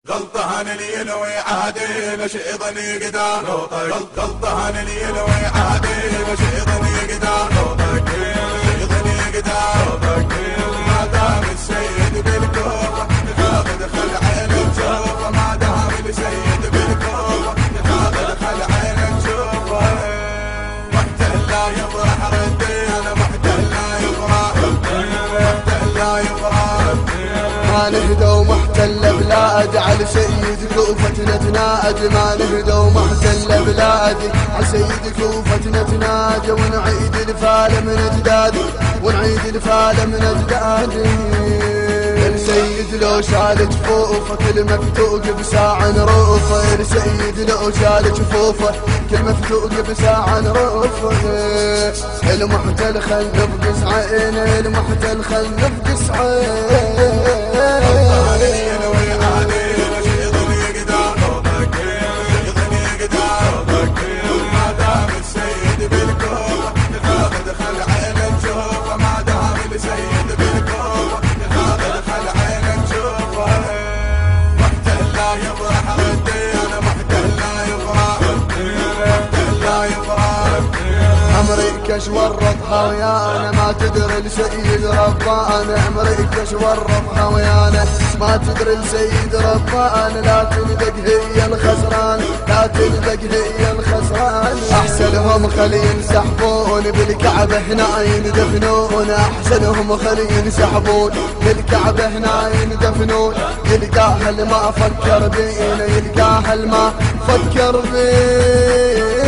غلطة هنلي ينوي عادي نشيطني قدام غلطة هنلي ينوي عادي نشيطني قدام نشيطني قدام ما دام السيد بالكوفة نفاض خل عينك تشوفه ما دام السيد بالكوفة نفاض خل عينك تشوفه محتل لا يفرح ردينا محتل لا يفرح محتل لا يفرح ما نهدى ومحتل بلاد على سيد كوفة نتنادى ما نهدى ومحتل بلاد على سيد كوفة نتنادى ونعيد الفال من اجداد ونعيد الفال من اجداد السيد لو شال جفوفه كل مفتوق بساعة نروفه السيد لو شال جفوفه كل مفتوق بساعة نروفه المحتل خل نفقس عينه المحتل خل نفقس عينه أمريكا شورطها ويانا ما تدري السيد ربانا أمريكا شورطها ويانا ما تدري السيد ربانا لا تندق هي الخسران لا تندق هي الخسران أحسنهم خلي ينسحبون بالكعبة هنا يندفنون أحسنهم خلي ينسحبون بالكعبة هنا يندفنون يلقاه ما فكر بينا يلقاه ما فكر بينا